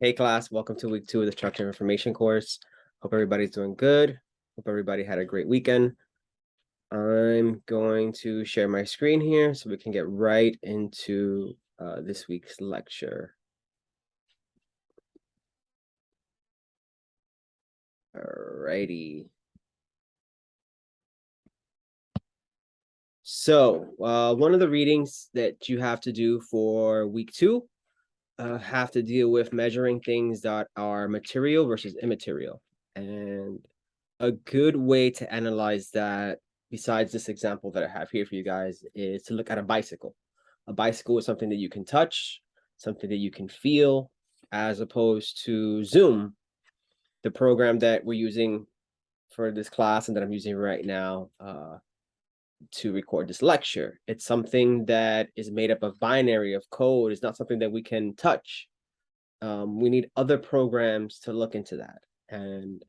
Hey class, welcome to week 2 of the Structured Information course. Hope everybody's doing good. Hope everybody had a great weekend. I'm going to share my screen here so we can get right into this week's lecture. Alrighty. So one of the readings that you have to do for week 2 have to deal with measuring things that are material versus immaterial. And a good way to analyze that, besides this example that I have here for you guys, is to look at a bicycle. A bicycle is something that you can touch, something that you can feel, as opposed to Zoom, the program that we're using for this class and that I'm using right now to record this lecture. It's something that is made up of binary, of code. It's not something that we can touch. We need other programs to look into that. And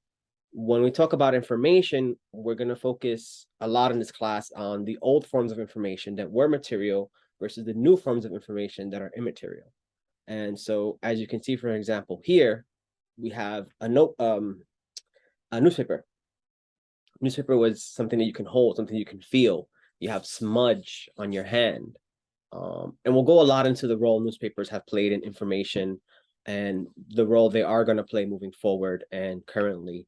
when we talk about information, we're going to focus a lot in this class on the old forms of information that were material versus the new forms of information that are immaterial. And so, as you can see, for example, here we have a newspaper. Newspaper was something that you can hold, something you can feel. You have smudge on your hand. And we'll go a lot into the role newspapers have played in information and the role they are going to play moving forward and currently.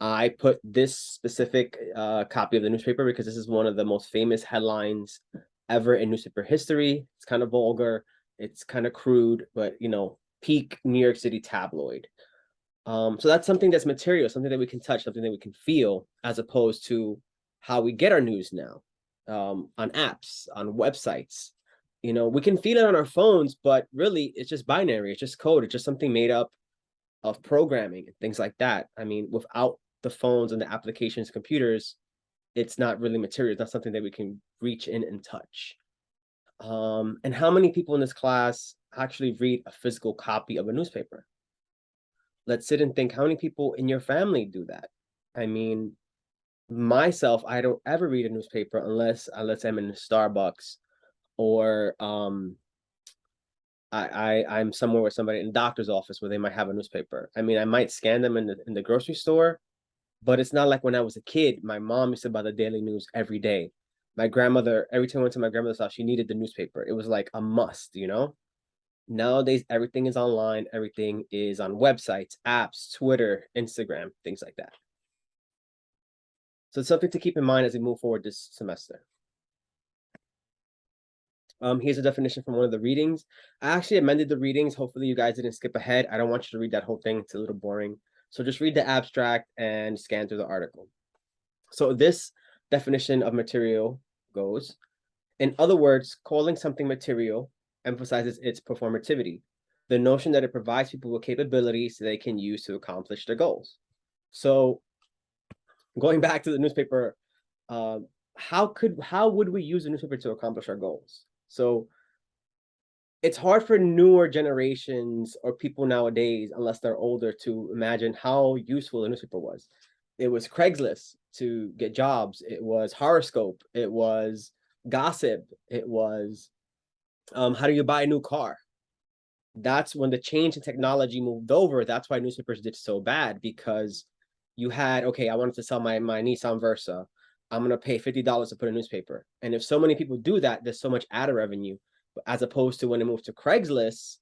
I put this specific copy of the newspaper because this is one of the most famous headlines ever in newspaper history. It's kind of vulgar, it's kind of crude, but peak New York City tabloid. So that's something that's material, something that we can touch, something that we can feel, as opposed to how we get our news now, on apps, on websites. We can feel it on our phones, but really it's just binary, it's just code, it's just something made up of programming and things like that. I mean, without the phones and the applications, computers, it's not really material. It's not something that we can reach in and touch. And how many people in this class actually read a physical copy of a newspaper? Let's sit and think, how many people in your family do that? I mean, myself, I don't ever read a newspaper unless I'm in a Starbucks or I'm somewhere with somebody in the doctor's office where they might have a newspaper. I mean, I might scan them in the grocery store, but it's not like when I was a kid. My mom used to buy the daily news every day. My grandmother, every time I went to my grandmother's house, she needed the newspaper. It was like a must. Nowadays, everything is online. Everything is on websites, apps, Twitter, Instagram, things like that. So it's something to keep in mind as we move forward this semester. Here's a definition from one of the readings. I actually amended the readings. Hopefully you guys didn't skip ahead. I don't want you to read that whole thing. It's a little boring. So just read the abstract and scan through the article. So this definition of material goes, in other words, calling something material emphasizes its performativity, the notion that it provides people with capabilities they can use to accomplish their goals. So going back to the newspaper, how would we use a newspaper to accomplish our goals? So it's hard for newer generations or people nowadays, unless they're older, to imagine how useful a newspaper was. It was Craigslist to get jobs. It was horoscope. It was gossip. It was how do you buy a new car? That's when the change in technology moved over. That's why newspapers did so bad, because you had, okay, I wanted to sell my Nissan Versa. I'm going to pay $50 to put a newspaper. And if so many people do that, there's so much ad revenue. As opposed to when it moved to Craigslist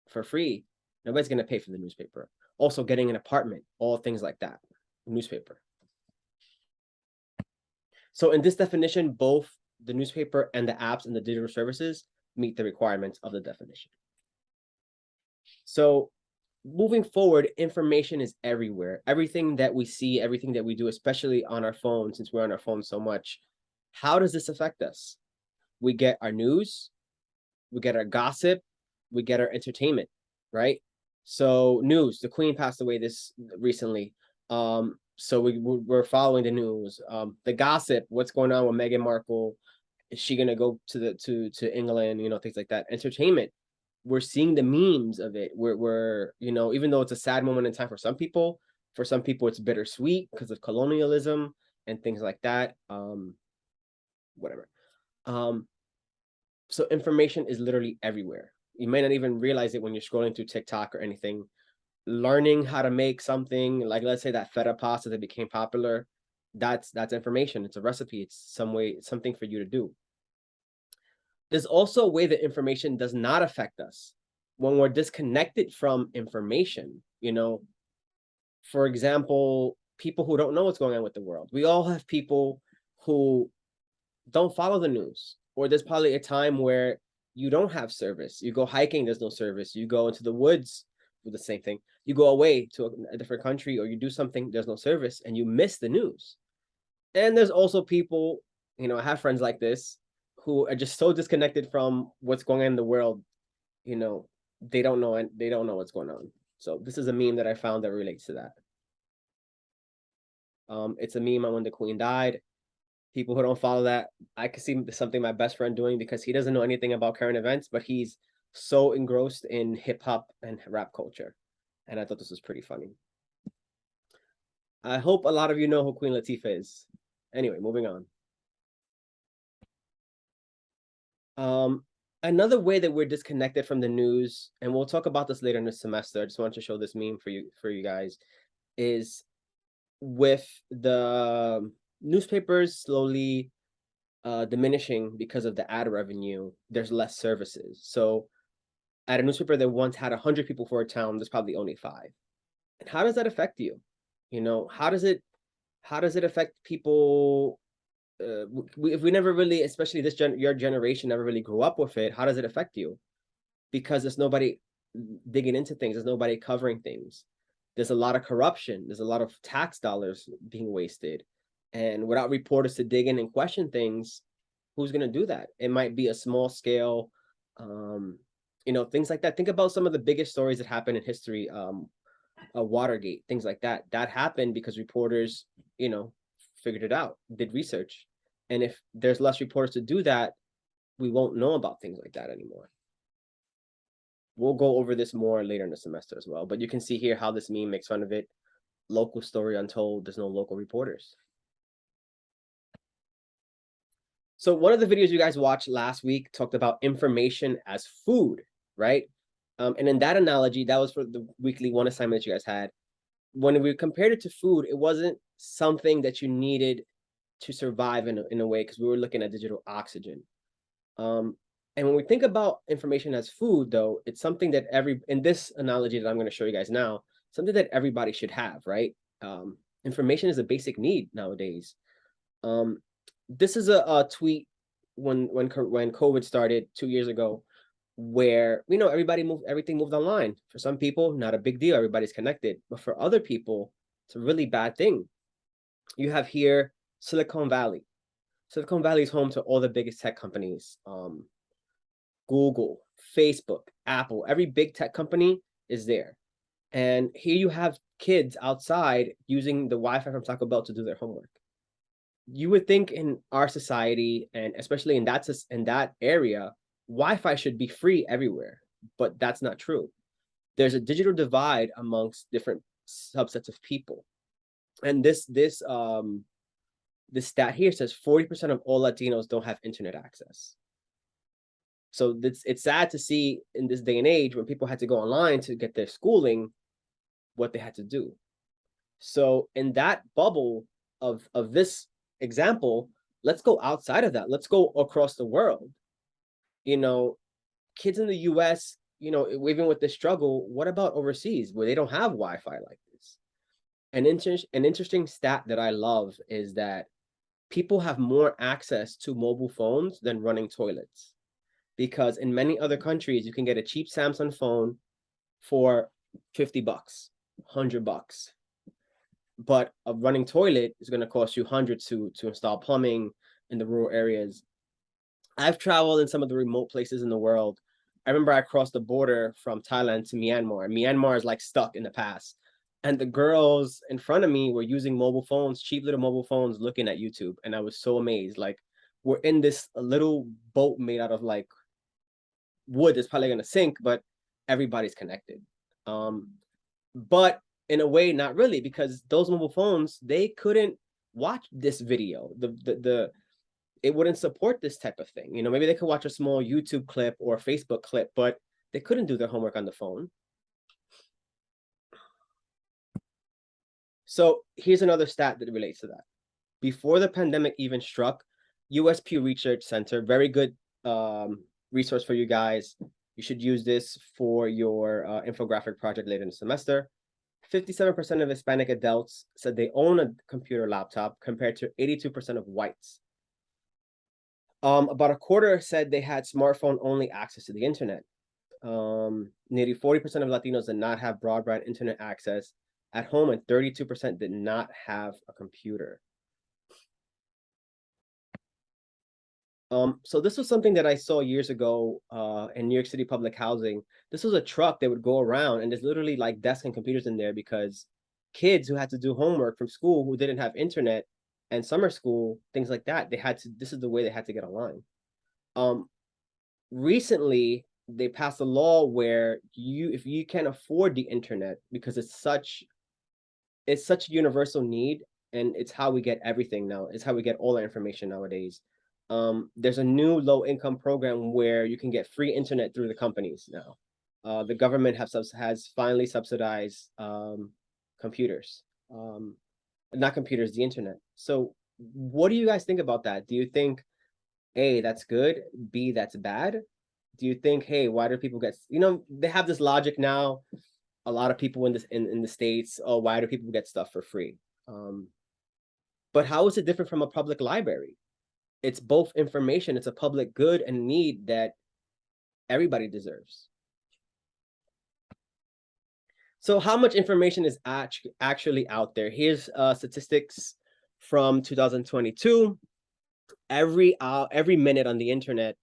for free, nobody's going to pay for the newspaper. Also getting an apartment, all things like that, newspaper. So in this definition, both the newspaper and the apps and the digital services meet the requirements of the definition. So moving forward, information is everywhere. Everything that we see, everything that we do, especially on our phone, since we're on our phone so much, how does this affect us? We get our news, we get our gossip, we get our entertainment, right? So news, the Queen passed away this recently. So we're following the news. The gossip, what's going on with Meghan Markle? Is she gonna go to England? Things like that. Entertainment, we're seeing the memes of it. We're even though it's a sad moment in time for some people it's bittersweet because of colonialism and things like that. Whatever. So information is literally everywhere. You may not even realize it when you're scrolling through TikTok or anything. Learning how to make something, like let's say that feta pasta that became popular, that's information. It's a recipe. It's something for you to do. There's also a way that information does not affect us when we're disconnected from information. For example, people who don't know what's going on with the world. We all have people who don't follow the news, or there's probably a time where you don't have service. You go hiking, there's no service. You go into the woods, do the same thing. You go away to a different country, or you do something, there's no service, and you miss the news. And there's also people, I have friends like this who are just so disconnected from what's going on in the world. They don't know what's going on. So this is a meme that I found that relates to that. It's a meme on when the queen died. People who don't follow that, I could see something my best friend doing, because he doesn't know anything about current events, but he's so engrossed in hip hop and rap culture. And I thought this was pretty funny. I hope a lot of you know who Queen Latifah is. Anyway, moving on. Another way that we're disconnected from the news, and we'll talk about this later in the semester, I just want to show this meme for you guys, is with the newspapers slowly diminishing because of the ad revenue. There's less services. So at a newspaper that once had 100 people for a town, there's probably only 5. And how does that affect you? How does it affect people? If we never really, especially your generation, never really grew up with it, how does it affect you? Because there's nobody digging into things. There's nobody covering things. There's a lot of corruption. There's a lot of tax dollars being wasted. And without reporters to dig in and question things, who's going to do that? It might be a small scale, things like that. Think about some of the biggest stories that happened in history, Watergate, things like that. That happened because reporters, figured it out, did research. And if there's less reporters to do that, we won't know about things like that anymore. We'll go over this more later in the semester as well. But you can see here how this meme makes fun of it. Local story untold. There's no local reporters. So one of the videos you guys watched last week talked about information as food, right? And in that analogy, that was for the weekly one assignment that you guys had. When we compared it to food, it wasn't something that you needed to survive in a way, because we were looking at digital oxygen. And when we think about information as food, though, it's something that in this analogy that I'm going to show you guys now, something that everybody should have, right? Information is a basic need nowadays. This is a tweet when COVID started 2 years ago, where everything moved online. For some people, not a big deal, everybody's connected. But for other people, it's a really bad thing. You have here Silicon Valley. Silicon Valley is home to all the biggest tech companies. Google, Facebook, Apple, every big tech company is there. And here you have kids outside using the Wi-Fi from Taco Bell to do their homework. You would think in our society, and especially in that area, Wi-Fi should be free everywhere, but that's not true. There's a digital divide amongst different subsets of people. And this stat here says 40% of all Latinos don't have internet access. So it's sad to see in this day and age, when people had to go online to get their schooling, what they had to do. So in that bubble of this example, let's go outside of that. Let's go across the world. Kids in the US, even with this struggle, what about overseas where they don't have Wi-Fi like this? An interesting stat that I love is that people have more access to mobile phones than running toilets. Because in many other countries, you can get a cheap Samsung phone for $50, $100. But a running toilet is going to cost you hundreds to install plumbing in the rural areas. I've traveled in some of the remote places in the world. I remember I crossed the border from Thailand to Myanmar. Myanmar is like stuck in the past. And the girls in front of me were using mobile phones, cheap little mobile phones, looking at YouTube. And I was so amazed. Like, we're in this little boat made out of like wood that's probably going to sink, but everybody's connected. But in a way, not really, because those mobile phones, they couldn't watch this video. It wouldn't support this type of thing. Maybe they could watch a small YouTube clip or a Facebook clip, but They couldn't do their homework on the phone. So here's another stat that relates to that. Before the pandemic even struck, US Pew Research Center, very good resource for you guys. You should use this for your infographic project later in the semester. 57% of Hispanic adults said they own a computer laptop compared to 82% of whites. About a quarter said they had smartphone-only access to the internet. Nearly 40% of Latinos did not have broadband internet access at home, and 32% did not have a computer. So this was something that I saw years ago in New York City public housing. This was a truck that would go around, and there's literally like desks and computers in there because kids who had to do homework from school who didn't have internet and summer school, things like that, they had to, this is the way they had to get online. Recently, they passed a law where if you can't afford the internet because it's such a universal need, and it's how we get everything now. It's how we get all our information nowadays. There's a new low income program where you can get free internet through the companies now. The government has finally subsidized computers, not computers, the internet. So what do you guys think about that? Do you think, A, that's good, B, that's bad? Do you think, hey, why do people get, they have this logic now, a lot of people in the States, oh, why do people get stuff for free? But how is it different from a public library? It's both information, it's a public good and need that everybody deserves. So how much information is actually out there? Here's statistics from 2022. Every minute on the internet,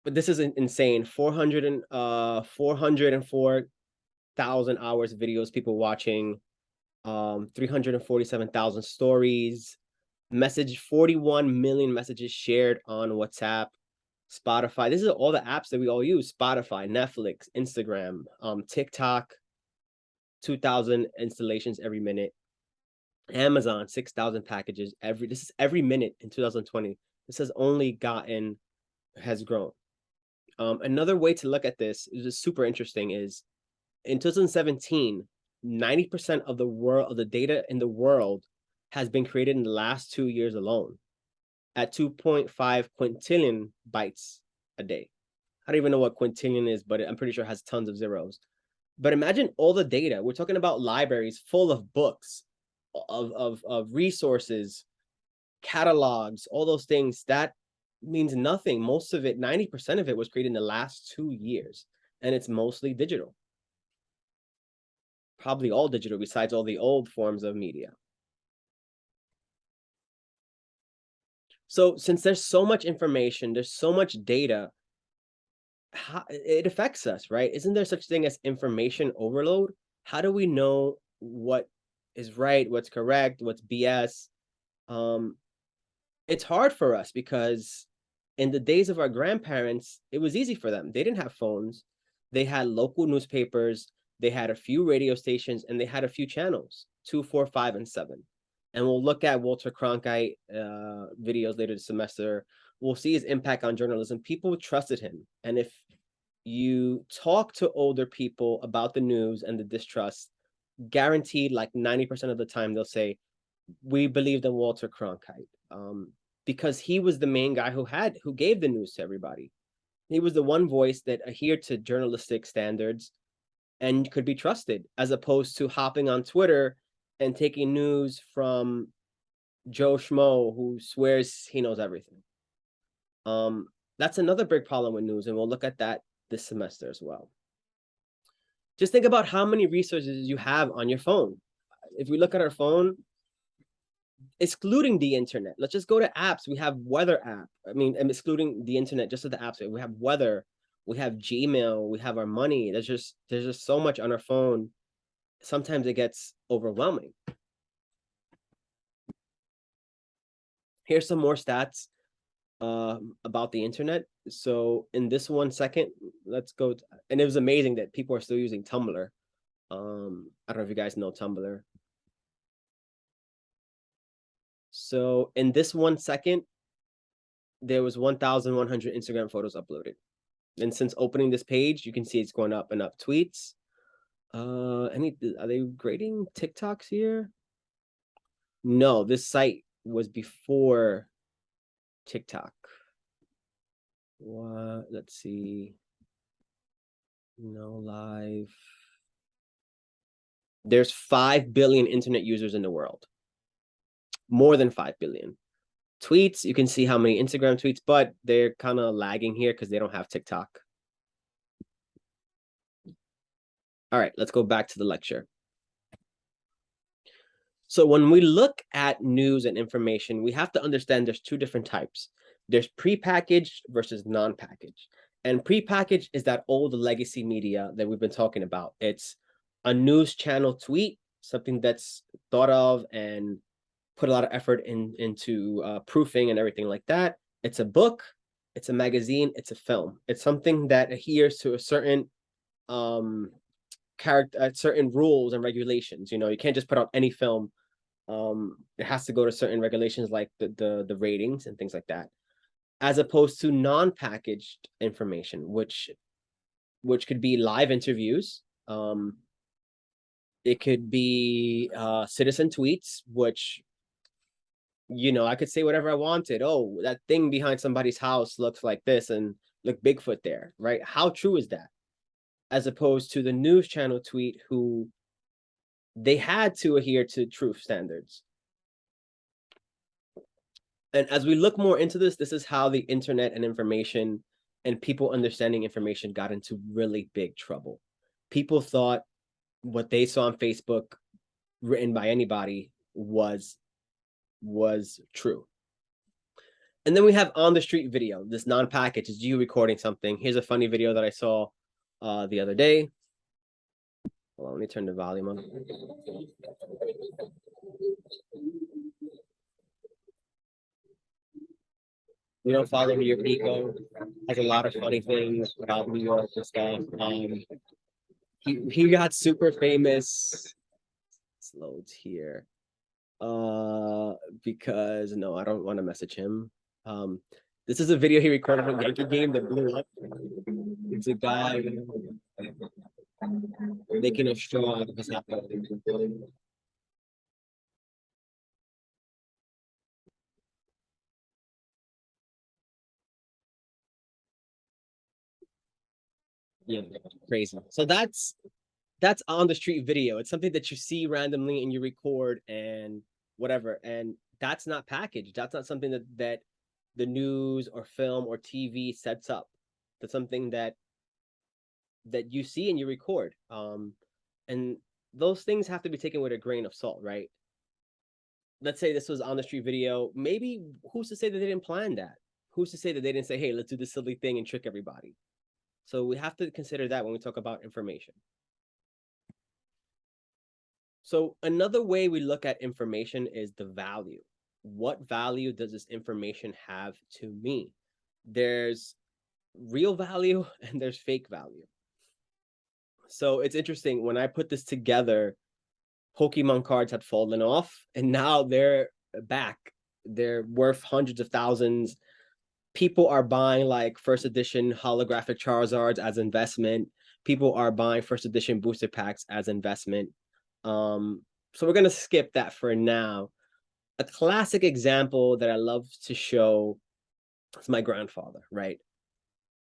but this is insane, 404,000 hours of videos people watching, 347,000 stories, 41 million messages shared on WhatsApp, Spotify. This is all the apps that we all use: Spotify, Netflix, Instagram, TikTok, 2,000 installations every minute, Amazon, 6,000 packages this is every minute in 2020. This has grown. Another way to look at this is super interesting is in 2017, 90% of the data in the world has been created in the last 2 years alone at 2.5 quintillion bytes a day. I don't even know what quintillion is, but I'm pretty sure it has tons of zeros. But imagine all the data. We're talking about libraries full of books, of resources, catalogs, all those things. That means nothing. Most of it, 90% of it, was created in the last 2 years, and it's mostly digital. Probably all digital besides all the old forms of media. So since there's so much information, there's so much data, it affects us, right? Isn't there such thing as information overload? How do we know what is right, what's correct, what's BS? It's hard for us because in the days of our grandparents, it was easy for them. They didn't have phones. They had local newspapers. They had a few radio stations, and they had a few channels, 2, 4, 5, and 7. And we'll look at Walter Cronkite videos later this semester. We'll see his impact on journalism. People trusted him. And if you talk to older people about the news and the distrust, guaranteed like 90% of the time, they'll say, we believed in Walter Cronkite. Because he was the main guy who gave the news to everybody. He was the one voice that adhered to journalistic standards and could be trusted, as opposed to hopping on Twitter and taking news from Joe Schmo who swears he knows everything. That's another big problem with news, and we'll look at that this semester as well. Just think about how many resources you have on your phone. If we look at our phone, excluding the internet, let's just go to apps. We have weather app. I'm excluding the internet, just at the apps. We have weather, we have Gmail, we have our money. There's just so much on our phone. Sometimes it gets overwhelming. Here's some more stats about the internet. So in this 1 second, let's go. And it was amazing that people are still using Tumblr. I don't know if you guys know Tumblr. So in this 1 second, there was 1,100 Instagram photos uploaded. And since opening this page, you can see it's going up and up. Tweets. Are they grading TikToks here? No, this site was before TikTok. What? Let's see. No live. There's 5 billion internet users in the world. More than 5 billion. Tweets, you can see how many Instagram tweets, but they're kind of lagging here because they don't have TikTok. All right, let's go back to the lecture. So when we look at news and information, we have to understand there's two different types. There's prepackaged versus non-packaged. And prepackaged is that old legacy media that we've been talking about. It's a news channel tweet, something that's thought of and put a lot of effort into proofing and everything like that. It's a book, it's a magazine, it's a film. It's something that adheres to a certain certain rules and regulations. You can't just put out any film. It has to go to certain regulations like the ratings and things like that, as opposed to non-packaged information, which could be live interviews. It could be citizen tweets, which I could say whatever I wanted. Oh, that thing behind somebody's house looks like this and look Bigfoot there, right? How true is that? As opposed to the news channel tweet, who they had to adhere to truth standards. And as we look more into this is how the internet and information and people understanding information got into really big trouble. People thought what they saw on Facebook written by anybody was true. And then we have on the street video, this non-package is you recording something. Here's a funny video that I saw the other day. Hold on, let me turn the volume on. Follow Me Your Pico has a lot of funny things about New York and stuff. He got super famous. It's loads here. Because no, I don't want to message him. This is a video he recorded from a Yankee game that blew up. It's a guy making a straw out of his hat. Yeah, crazy. So that's on the street video. It's something that you see randomly and you record and whatever. And that's not packaged. That's not something that the news or film or TV sets up. That's something that you see and you record. And those things have to be taken with a grain of salt, right? Let's say this was on the street video. Maybe who's to say that they didn't plan that? Who's to say that they didn't say, hey, let's do this silly thing and trick everybody? So we have to consider that when we talk about information. So another way we look at information is the value. What value does this information have to me? There's real value and there's fake value. So it's interesting, when I put this together, Pokemon cards had fallen off and now they're back. They're worth hundreds of thousands. People are buying like first edition holographic Charizards as investment. People are buying first edition booster packs as investment. So we're going to skip that for now. A classic example that I love to show is my grandfather, right?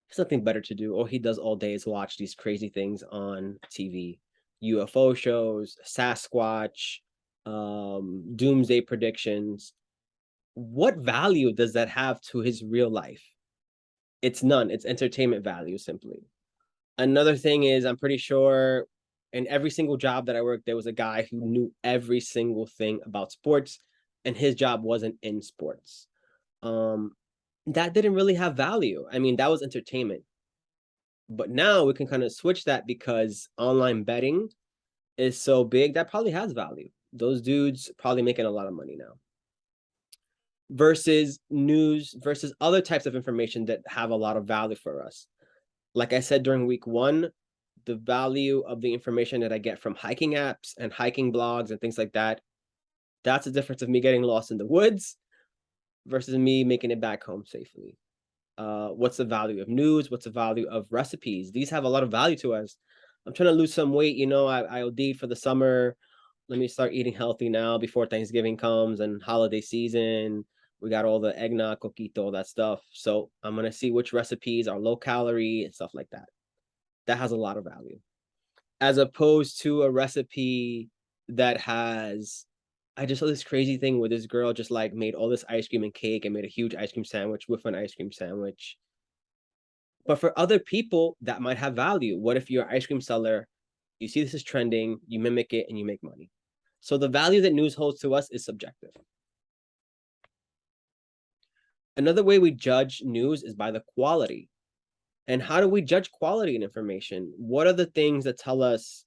There's nothing better to do. All he does all day is watch these crazy things on TV. UFO shows, Sasquatch, doomsday predictions. What value does that have to his real life? It's none. It's entertainment value, simply. Another thing is, I'm pretty sure in every single job that I worked, there was a guy who knew every single thing about sports, and his job wasn't in sports. That didn't really have value. I mean, that was entertainment. But now we can kind of switch that because online betting is so big, that probably has value. Those dudes probably making a lot of money now. Versus news, versus other types of information that have a lot of value for us. Like I said during week 1, the value of the information that I get from hiking apps and hiking blogs and things like that, that's the difference of me getting lost in the woods versus me making it back home safely. What's the value of news? What's the value of recipes? These have a lot of value to us. I'm trying to lose some weight. I OD'd for the summer. Let me start eating healthy now before Thanksgiving comes and holiday season. We got all the eggnog, coquito, all that stuff. So I'm gonna see which recipes are low calorie and stuff like that. That has a lot of value, as opposed to a recipe that has. I just saw this crazy thing where this girl just like made all this ice cream and cake and made a huge ice cream sandwich with an ice cream sandwich. But for other people, that might have value. What if you're an ice cream seller, you see this is trending, you mimic it, and you make money? So the value that news holds to us is subjective. Another way we judge news is by the quality. And how do we judge quality in information? What are the things that tell us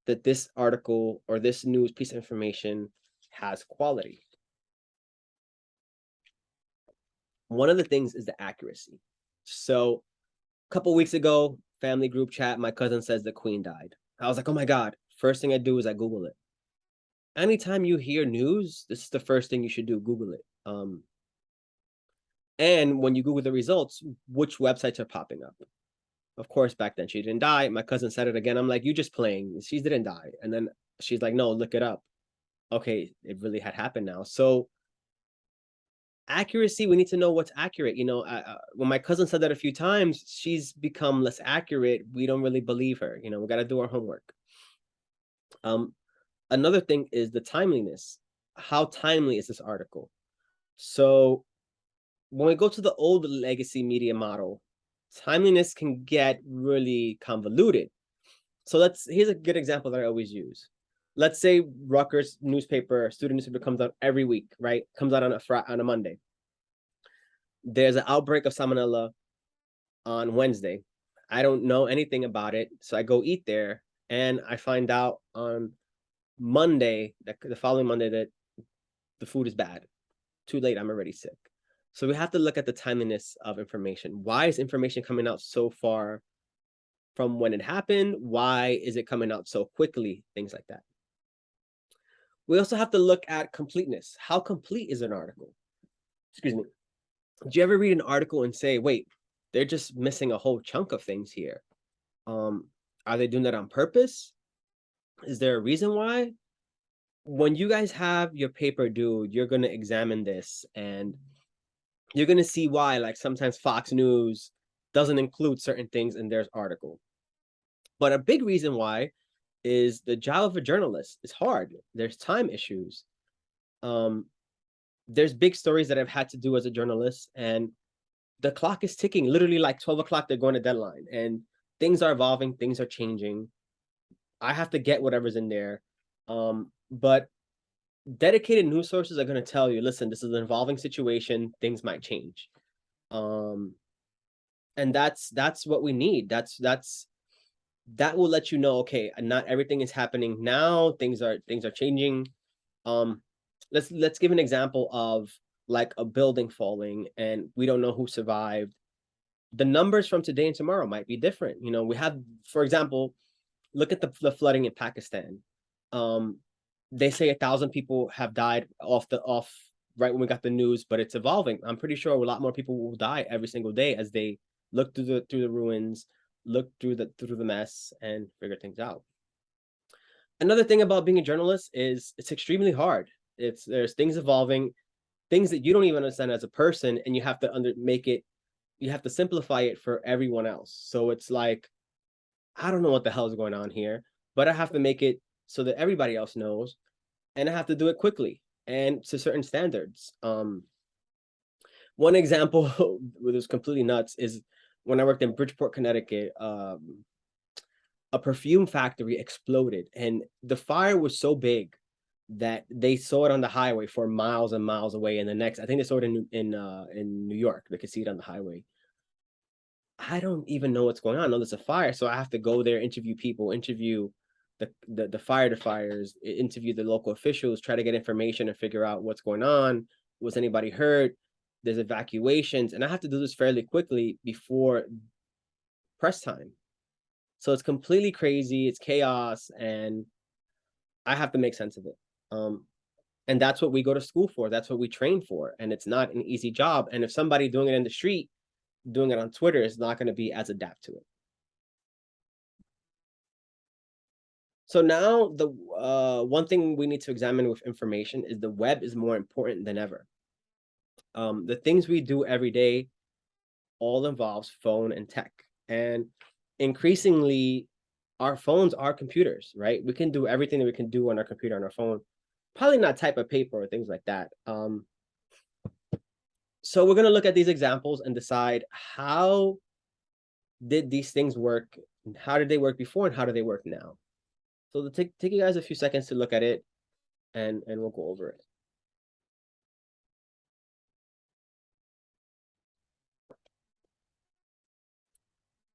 that this article or this news piece of information has quality? One of the things is the accuracy. So a couple weeks ago, family group chat, my cousin says the queen died. I was like, oh my God. First thing I do is I Google it. Anytime you hear news, this is the first thing you should do, Google it. And when you Google the results, which websites are popping up? Of course, back then she didn't die. My cousin said it again. I'm like, you just playing. She didn't die. And then she's like, no, look it up. Okay, it really had happened now. So accuracy, we need to know what's accurate. When my cousin said that a few times, she's become less accurate. We don't really believe her. We got to do our homework. Another thing is the timeliness. How timely is this article? So when we go to the old legacy media model, timeliness can get really convoluted. So here's a good example that I always use. Let's say Rutgers newspaper, student newspaper, comes out every week, right? Comes out on a Monday. There's an outbreak of salmonella on Wednesday. I don't know anything about it, so I go eat there, and I find out on Monday, the following Monday, that the food is bad. Too late, I'm already sick. So we have to look at the timeliness of information. Why is information coming out so far from when it happened? Why is it coming out so quickly? Things like that. We also have to look at completeness. How complete is an article? Excuse me. Do you ever read an article and say, wait, they're just missing a whole chunk of things here? Are they doing that on purpose? Is there a reason why? When you guys have your paper due, you're going to examine this and you're going to see why, like sometimes Fox News doesn't include certain things in their article. But a big reason why is the job of a journalist is hard. There's time issues. There's big stories that I've had to do as a journalist, and the clock is ticking. Literally, like 12 o'clock, they're going to deadline, and things are evolving, things are changing. I have to get whatever's in there. But dedicated news sources are going to tell you, listen, this is an evolving situation. Things might change. And that's what we need. That will let you know, okay, not everything is happening now. Things are changing. Let's give an example of like a building falling and we don't know who survived. The numbers from today and tomorrow might be different. We have, for example, look at the flooding in Pakistan. They say 1,000 people have died off right when we got the news, but it's evolving. I'm pretty sure a lot more people will die every single day as they look through the ruins, look through the mess, and figure things out. Another thing about being a journalist is it's extremely hard. There's things evolving, things that you don't even understand as a person, and you have to you have to simplify it for everyone else. So it's like, I don't know what the hell is going on here, but I have to make it so that everybody else knows, and I have to do it quickly and to certain standards. One example that was completely nuts is when I worked in Bridgeport, Connecticut. A perfume factory exploded, and the fire was so big that they saw it on the highway for miles and miles away. And I think they saw it in New York. They could see it on the highway. I don't even know what's going on. I know there's a fire, so I have to go there, interview people, interview the firefighters, interview the local officials, try to get information and figure out what's going on. Was anybody hurt? There's evacuations, and I have to do this fairly quickly before press time. So it's completely crazy. It's chaos, and I have to make sense of it. And that's what we go to school for. That's what we train for. And it's not an easy job. And if somebody doing it in the street doing it on Twitter is not going to be as adapt to it. So now the one thing we need to examine with information is the web is more important than ever. The things we do every day all involves phone and tech, and increasingly our phones are computers, right? We can do everything that we can do on our computer on our phone. Probably not type of paper or things like that. So we're going to look at these examples and decide how did these things work, how did they work before, and how do they work now. So it'll take you guys a few seconds to look at it, and we'll go over it.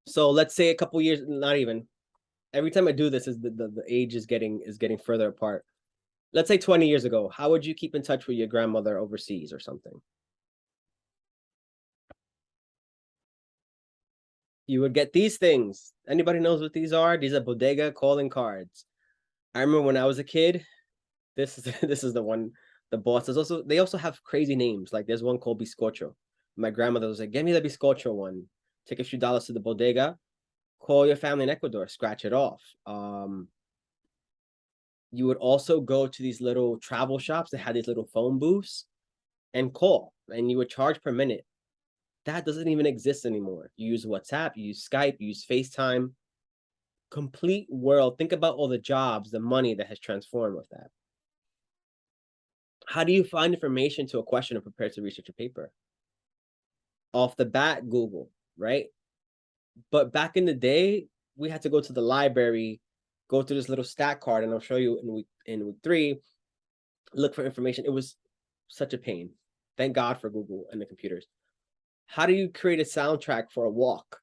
So let's say a couple years, not even. Every time I do this, is the age is getting further apart. Let's say 20 years ago, how would you keep in touch with your grandmother overseas or something? You would get these things. Anybody knows what these are? These are bodega calling cards. I remember when I was a kid, this is this is the one, the bosses also, they also have crazy names. Like there's one called Biscocho. My grandmother was like, "Give me the Biscocho one. Take a few dollars to the bodega, call your family in Ecuador, scratch it off." You would also go to these little travel shops that had these little phone booths and call, and you would charge per minute. That doesn't even exist anymore. You use WhatsApp, you use Skype, you use FaceTime. Complete world. Think about all the jobs, the money that has transformed with that. How do you find information to a question and prepare to research a paper? Off the bat, Google, right? But back in the day, we had to go to the library, go through this little stat card, and I'll show you in week 3, look for information. It was such a pain. Thank God for Google and the computers. How do you create a soundtrack for a walk?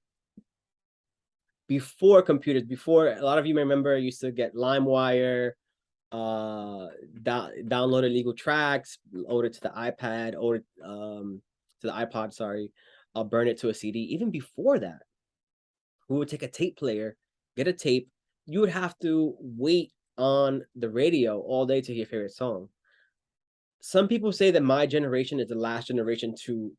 Before computers, before, a lot of you may remember, I used to get LimeWire, download illegal tracks, load it to the iPad, or to the iPod, sorry. I'll burn it to a CD. Even before that, we would take a tape player, get a tape. You would have to wait on the radio all day to hear your favorite song. Some people say that my generation is the last generation to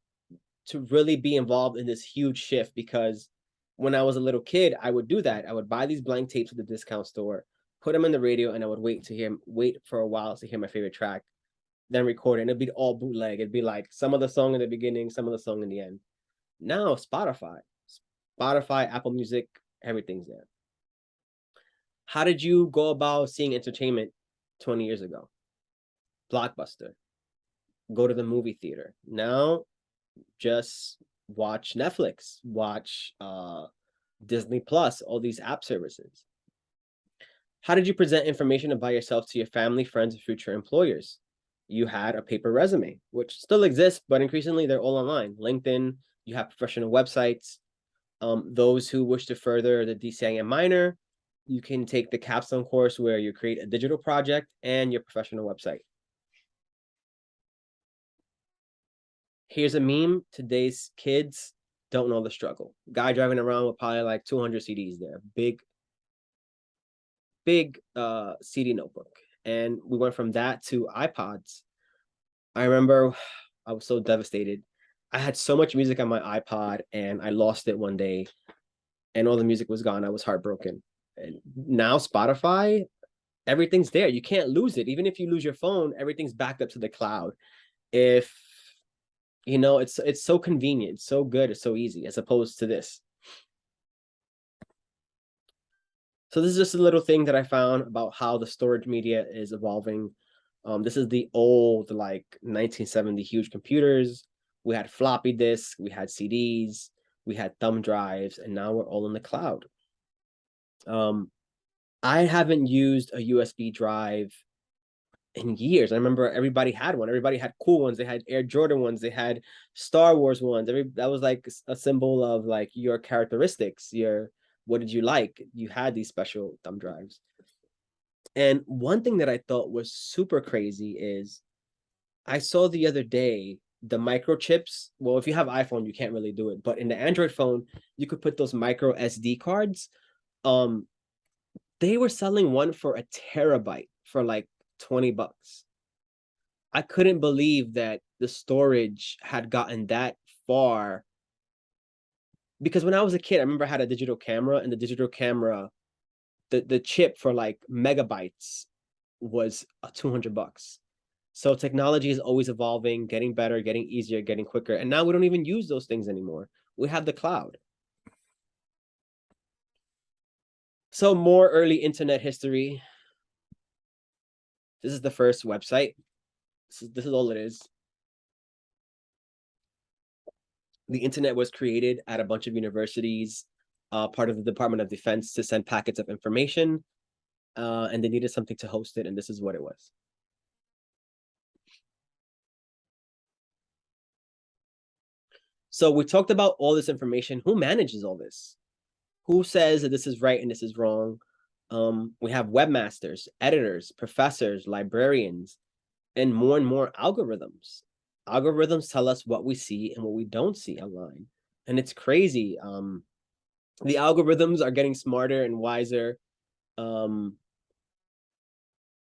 really be involved in this huge shift, because when I was a little kid, I would do that. I would buy these blank tapes at the discount store, put them in the radio, and I would wait for a while to hear my favorite track, then record it. And it'd be all bootleg. It'd be like some of the song in the beginning, some of the song in the end. Now Spotify, Apple Music, everything's there. How did you go about seeing entertainment 20 years ago? Blockbuster. Go to the movie theater. Now, just watch Netflix, watch Disney Plus, all these app services. How did you present information about yourself to your family, friends, and future employers? You had a paper resume, which still exists, but increasingly they're all online. LinkedIn, you have professional websites. Those who wish to further the DCIM minor, you can take the capstone course where you create a digital project and your professional website. Here's a meme. Today's kids don't know the struggle. Guy driving around with probably like 200 CDs there. Big CD notebook. And we went from that to iPods. I remember I was so devastated. I had so much music on my iPod and I lost it one day and all the music was gone. I was heartbroken. And now Spotify, everything's there. You can't lose it. Even if you lose your phone, everything's backed up to the cloud. If it's so convenient, it's so good, it's so easy, as opposed to this. So this is just a little thing that I found about how the storage media is evolving. This is the old, like 1970 huge computers. We had floppy disks, we had CDs, we had thumb drives, and now we're all in the cloud. I haven't used a USB drive in years. I remember everybody had one. Everybody had cool ones. They had Air Jordan ones. They had Star Wars ones. That was like a symbol of like your characteristics. What did you like? You had these special thumb drives. And one thing that I thought was super crazy is I saw the other day the microchips. Well, if you have iPhone, you can't really do it, but in the Android phone, you could put those micro SD cards. They were selling one for a terabyte for like $20. I couldn't believe that the storage had gotten that far because when I was a kid, I remember I had a digital camera, and the digital camera, the chip for like megabytes was $200. So technology is always evolving, getting better, getting easier, getting quicker. And now we don't even use those things anymore. We have the cloud. So more early internet history. This is the first website. This is all it is. The internet was created at a bunch of universities, part of the Department of Defense, to send packets of information, and they needed something to host it, and this is what it was. So we talked about all this information. Who manages all this? Who says that this is right and this is wrong? We have webmasters, editors, professors, librarians, and more algorithms. Algorithms tell us what we see and what we don't see online. And it's crazy. The algorithms are getting smarter and wiser.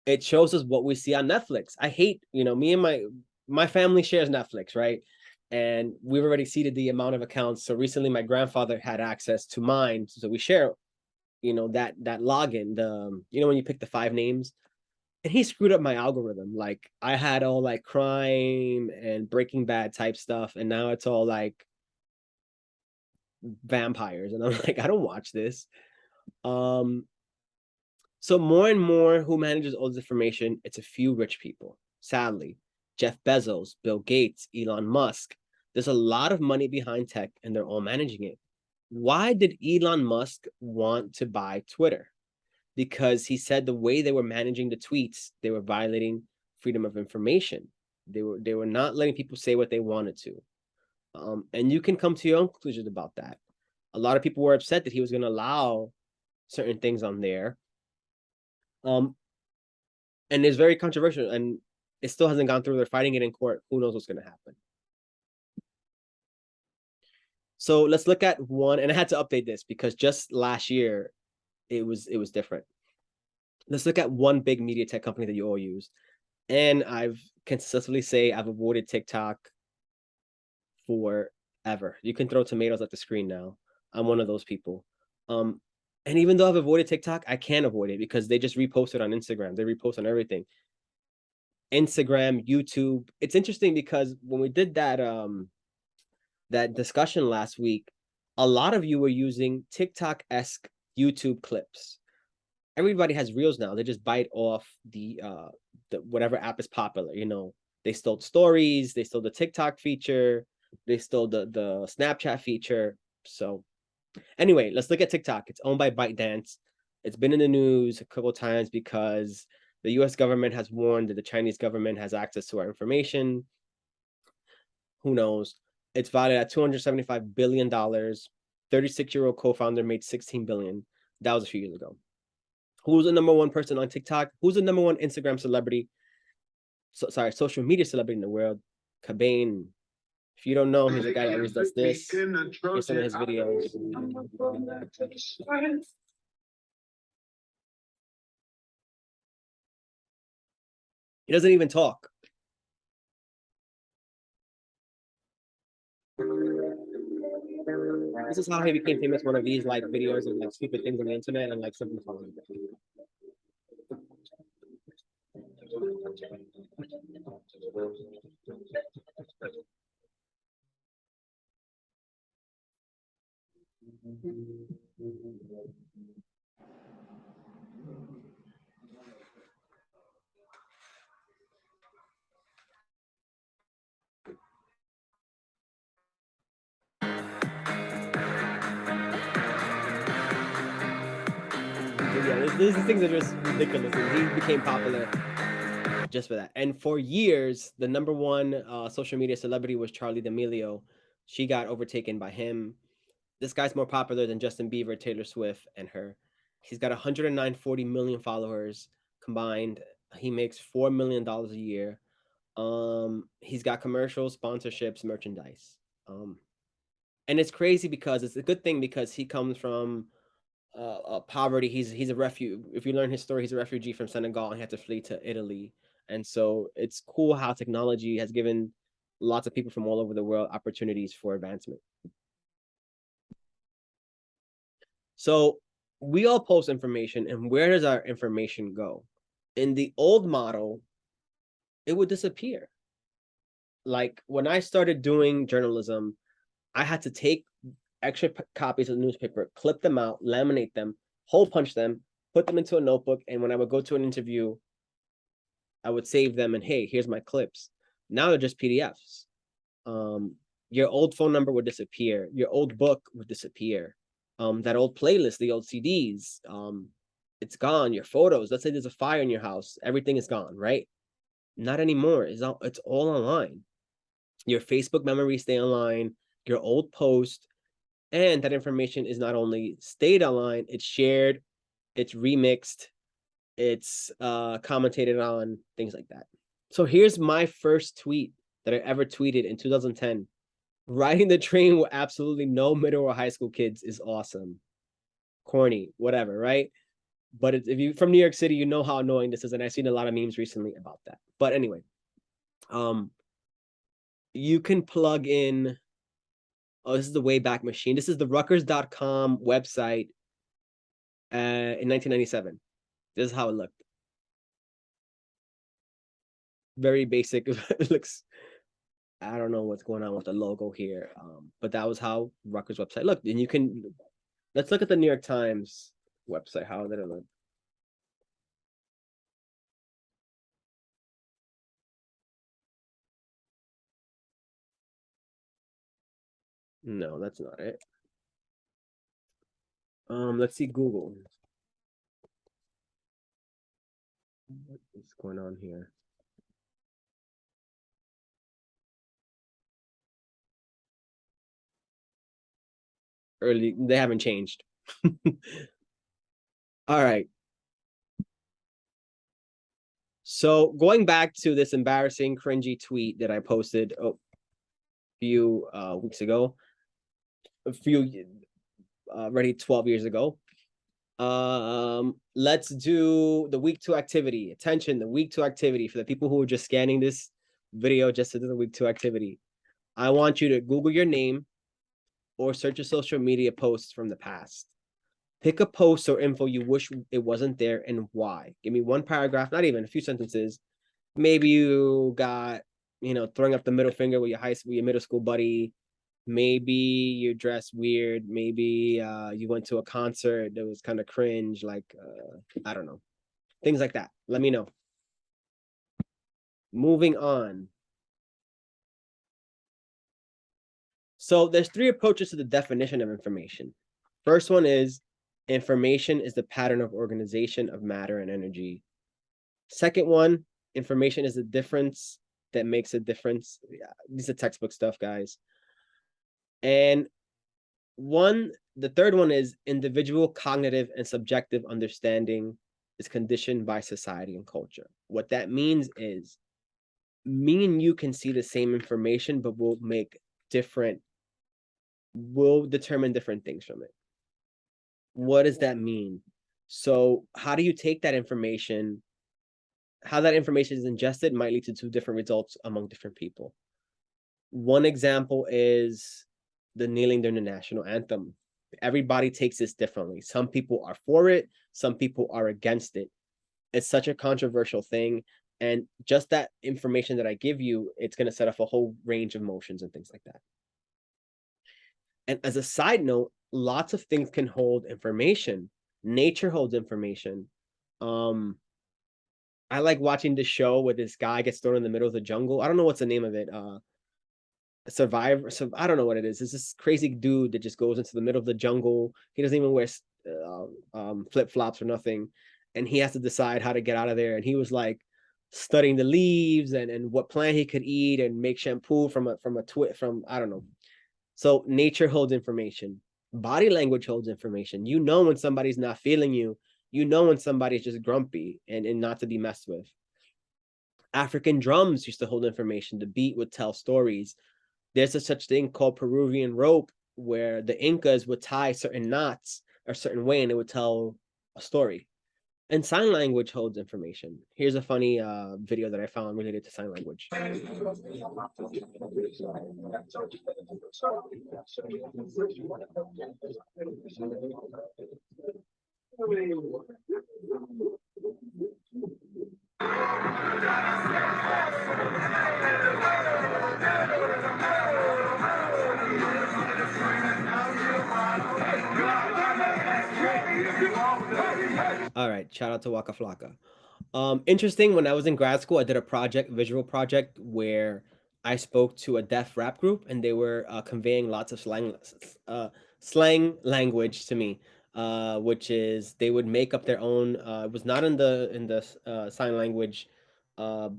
It shows us what we see on Netflix. I hate, me and my family shares Netflix, right? And we've already exceeded the amount of accounts. So recently my grandfather had access to mine. So we share, that login, when you pick the 5 names, and he screwed up my algorithm. Like I had all like crime and Breaking Bad type stuff, and now it's all like vampires. And I'm like, I don't watch this. So more and more, who manages all this information? It's a few rich people, sadly. Jeff Bezos, Bill Gates, Elon Musk. There's a lot of money behind tech, and they're all managing it. Why did Elon Musk want to buy Twitter? Because he said the way they were managing the tweets, they were violating freedom of information. They were not letting people say what they wanted to. And you can come to your own conclusions about that. A lot of people were upset that he was going to allow certain things on there. And it's very controversial, and it still hasn't gone through. They're fighting it in court. Who knows what's going to happen? So let's look at one, and I had to update this because just last year it was different. Let's look at one big media tech company that you all use. And I've can successfully say I've avoided TikTok forever. You can throw tomatoes at the screen now. I'm one of those people. And even though I've avoided TikTok, I can't avoid it because they just repost it on Instagram. They repost on everything. Instagram, YouTube. It's interesting because when we did that discussion last week, a lot of you were using TikTok-esque YouTube clips. Everybody has reels now. They just bite off the whatever app is popular. They stole stories, they stole the TikTok feature, they stole the Snapchat feature. So anyway, let's look at TikTok. It's owned by ByteDance. It's been in the news a couple times because the US government has warned that the Chinese government has access to our information. Who knows? It's valued at $275 billion. 36-year-old co-founder made $16 billion. That was a few years ago. Who's the number one person on TikTok? Who's the number one Instagram celebrity? Social media celebrity in the world? Cobain. If you don't know, he's a guy that always does this. Here's some of his videos. He doesn't even talk. This is how he became famous. One of these like videos of like stupid things on the internet and like something funny. Yeah, these things are just ridiculous. And he became popular just for that. And for years, the number one social media celebrity was Charli D'Amelio. She got overtaken by him. This guy's more popular than Justin Bieber, Taylor Swift, and her. He's got 140 million followers combined. He makes $4 million a year. He's got commercials, sponsorships, merchandise. And it's crazy because it's a good thing because he comes from poverty. He's a refugee. If you learn his story, he's a refugee from Senegal and he had to flee to Italy. And so it's cool how technology has given lots of people from all over the world opportunities for advancement. So we all post information, and where does our information go? In the old model, it would disappear. Like when I started doing journalism, I had to take extra copies of the newspaper, clip them out, laminate them, hole punch them, put them into a notebook, and when I would go to an interview, I would save them and hey, here's my clips. Now they're just PDFs. Your old phone number would disappear. Your old book would disappear. That old playlist, the old CDs, it's gone. Your photos. Let's say there's a fire in your house, everything is gone, right? Not anymore. It's all online. Your Facebook memories stay online. Your old post, and that information is not only stayed online, it's shared, it's remixed, it's commentated on, things like that. So here's my first tweet that I ever tweeted in 2010. Riding the train with absolutely no middle or high school kids is awesome. Corny, whatever, right? But if you're from New York City, you know how annoying this is, and I've seen a lot of memes recently about that. But anyway, you can plug in. Oh, this is the Wayback Machine. This is the Rutgers.com website in 1997. This is how it looked. Very basic. It looks, I don't know what's going on with the logo here, but that was how Rutgers website looked. And you can, let's look at the New York Times website. How did it look? No, that's not it. Let's see Google. What is going on here? Early, they haven't changed. All right. So going back to this embarrassing, cringy tweet that I posted a few weeks ago, a few already 12 years ago. Let's do the week 2 activity. Attention, the week 2 activity for the people who are just scanning this video just to do the week 2 activity. I want you to Google your name or search a social media posts from the past. Pick a post or info you wish it wasn't there and why. Give me one paragraph, not even a few sentences. Maybe you got, throwing up the middle finger with your middle school buddy. Maybe you dress weird. Maybe you went to a concert that was kind of cringe. Like, I don't know. Things like that. Let me know. Moving on. So there's 3 approaches to the definition of information. First one is information is the pattern of organization of matter and energy. Second one, information is the difference that makes a difference. Yeah, these are textbook stuff, guys. And the third one is individual cognitive and subjective understanding is conditioned by society and culture. What that means is me and you can see the same information, but we'll determine different things from it. What does that mean? So how do you take that information? How that information is ingested might lead to 2 different results among different people. One example is the kneeling during the national anthem. Everybody takes this differently. Some people are for it, some people are against it. It's such a controversial thing. And just that information that I give you, it's going to set off a whole range of emotions and things like that. And as a side note, lots of things can hold information. Nature holds information. I like watching this show where this guy gets thrown in the middle of the jungle. I don't know what's the name of it. Survivor. So I don't know what it is. It's this crazy dude that just goes into the middle of the jungle. He doesn't even wear flip flops or nothing, and he has to decide how to get out of there. And he was like studying the leaves and what plant he could eat and make shampoo from I don't know. So nature holds information. Body language holds information. You know when somebody's not feeling you. You know when somebody's just grumpy and not to be messed with. African drums used to hold information. The beat would tell stories. There's a such thing called Peruvian rope, where the Incas would tie certain knots a certain way and it would tell a story. And sign language holds information. Here's a funny video that I found related to sign language. All right, shout out to Waka Flocka. Interesting, when I was in grad school, I did a project, visual project, where I spoke to a deaf rap group, and they were conveying lots of slang language to me, which is they would make up their own. It was not in the sign language uh,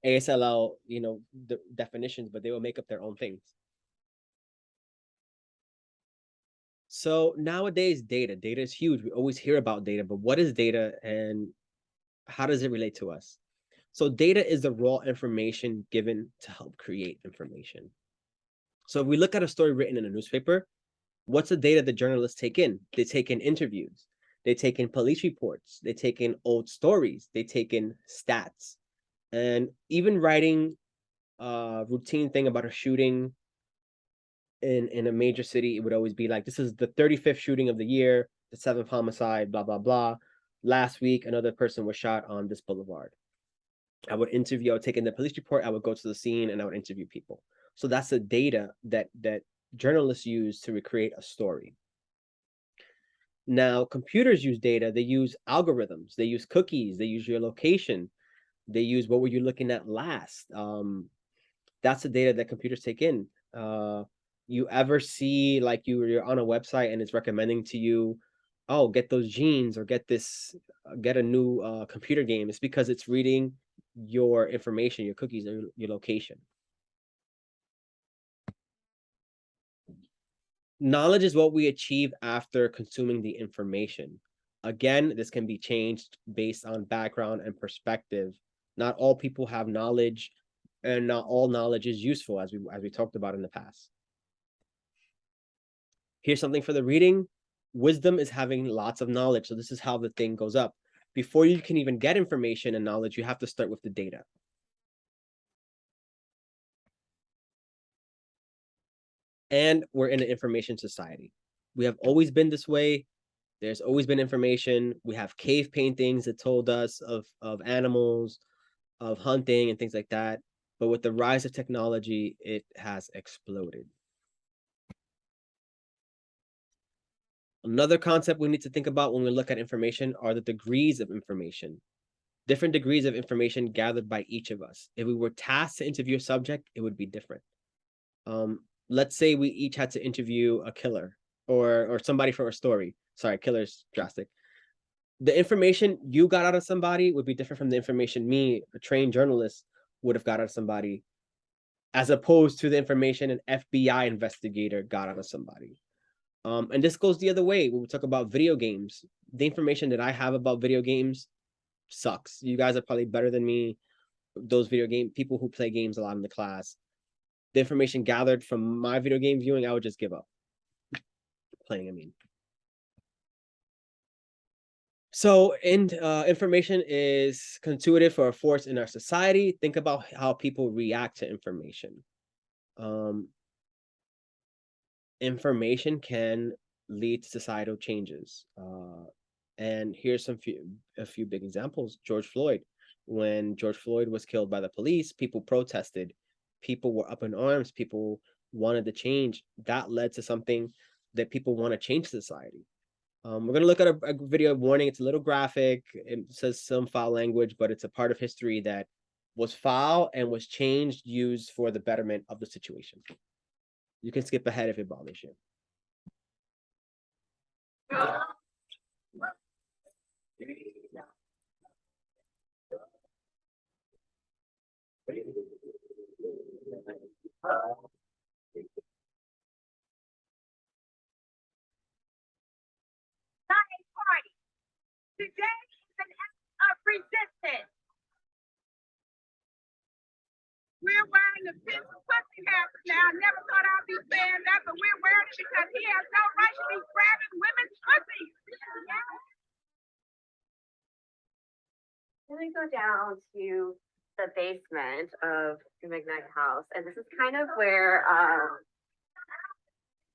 ASLL, the definitions, but they would make up their own things. So nowadays, data is huge. We always hear about data, but what is data and how does it relate to us? So data is the raw information given to help create information. So if we look at a story written in a newspaper, what's the data the journalists take in? They take in interviews, they take in police reports, they take in old stories, they take in stats. And even writing a routine thing about a shooting in a major city, it would always be like, this is the 35th shooting of the year, the 7th homicide, blah, blah, blah. Last week, another person was shot on this boulevard. I would take in the police report, I would go to the scene, and I would interview people. So that's the data that journalists use to recreate a story. Now, computers use data. They use algorithms. They use cookies. They use your location. They use what were you looking at last. That's the data that computers take in. You ever see like you're on a website and it's recommending to you, oh, get those jeans or get a new computer game? It's because it's reading your information, your cookies, or your location. Knowledge is what we achieve after consuming the information. Again, this can be changed based on background and perspective. Not all people have knowledge, and not all knowledge is useful, as we talked about in the past. Here's something for the reading. Wisdom is having lots of knowledge. So this is how the thing goes up. Before you can even get information and knowledge, you have to start with the data. And we're in an information society. We have always been this way. There's always been information. We have cave paintings that told us of animals, of hunting and things like that. But with the rise of technology, it has exploded. Another concept we need to think about when we look at information are the degrees of information. Different degrees of information gathered by each of us. If we were tasked to interview a subject, it would be different. Let's say we each had to interview a killer or somebody for a story. Sorry, killer's drastic. The information you got out of somebody would be different from the information me, a trained journalist, would have got out of somebody, as opposed to the information an FBI investigator got out of somebody. And this goes the other way when we talk about video games. The information that I have about video games sucks. You guys are probably better than me. Those video game people who play games a lot in the class. The information gathered from my video game viewing, I would just give up playing. I mean, so information is constitutive for a force in our society. Think about how people react to information. Information can lead to societal changes. And here's a few big examples. George Floyd. When George Floyd was killed by the police, people protested. People were up in arms. People wanted to change. That led to something that people want to change society. We're going to look at a video warning. It's a little graphic. It says some foul language, but it's a part of history that was foul and was changed, used for the betterment of the situation. You can skip ahead if it bothers you. Party. Today is an act of resistance. We're wearing the Pimp pussy hats now. I never thought I'd be saying that, but we're wearing it because he has no right to be grabbing women's pussies. usually go down to the basement of the McKnight house, and this is kind of where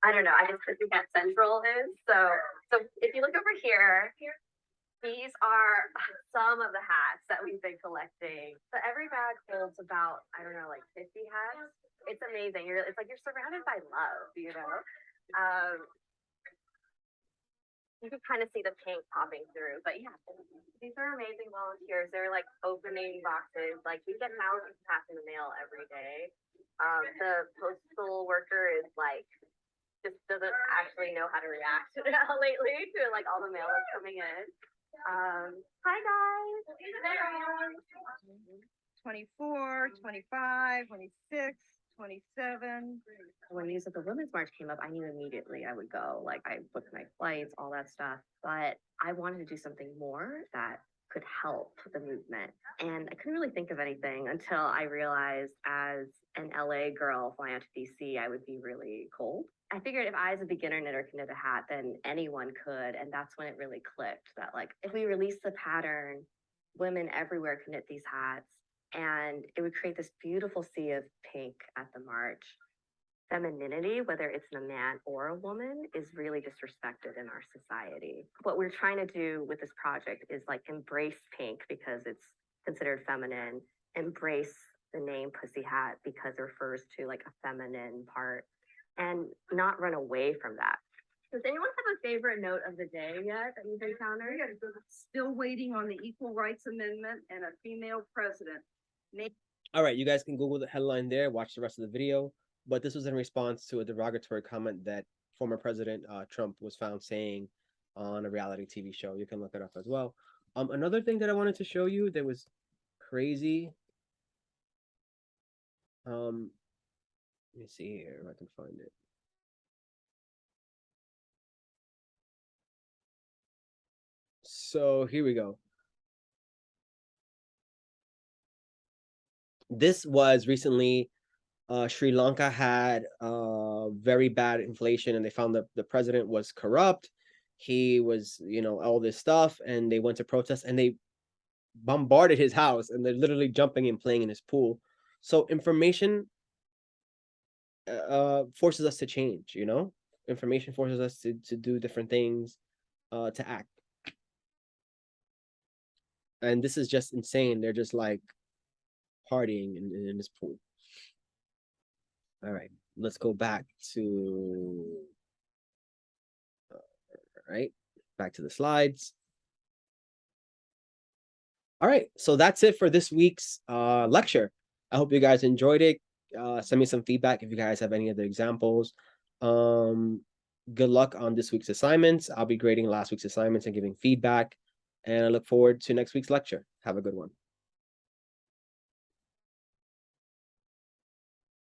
I don't know, I just think that central is. So if you look over here, these are some of the hats that we've been collecting. So every bag holds about, I don't know, like 50 hats. It's amazing. It's like you're surrounded by love, you know? You can kind of see the paint popping through, but yeah, these are amazing volunteers. They're like opening boxes. Like we get thousands of hats in the mail every day. The postal worker is like, just doesn't actually know how to react lately to like all the mail that's coming in. Hi guys. 24, 25, 26, 27. When news of the Women's March came up, I knew immediately I would go. Like I booked my flights, all that stuff. But I wanted to do something more that could help the movement. And I couldn't really think of anything until I realized as an LA girl flying out to DC, I would be really cold. I figured if I, as a beginner knitter, could knit a hat, then anyone could. And that's when it really clicked that, like, if we release the pattern, women everywhere can knit these hats. And it would create this beautiful sea of pink at the march. Femininity, whether it's in a man or a woman, is really disrespected in our society. What we're trying to do with this project is like embrace pink because it's considered feminine, embrace the name Pussy Hat because it refers to like a feminine part, and not run away from that. Does anyone have a favorite note of the day yet that you've encountered? Still waiting on the Equal Rights Amendment and a female president. All right, you guys can Google the headline there, watch the rest of the video. But this was in response to a derogatory comment that former President Trump was found saying on a reality TV show. You can look it up as well. Another thing that I wanted to show you that was crazy. Let me see here if I can find it. So here we go. This was recently, Sri Lanka had very bad inflation, and they found that the president was corrupt. He was, all this stuff, and they went to protest, and they bombarded his house, and they're literally jumping and playing in his pool. So information forces us to change, Information forces us to do different things, to act. And this is just insane. They're just like partying in this pool. All right, let's go back to, back to the slides. All right, so that's it for this week's lecture. I hope you guys enjoyed it. Send me some feedback if you guys have any other examples. Good luck on this week's assignments. I'll be grading last week's assignments and giving feedback. And I look forward to next week's lecture. Have a good one.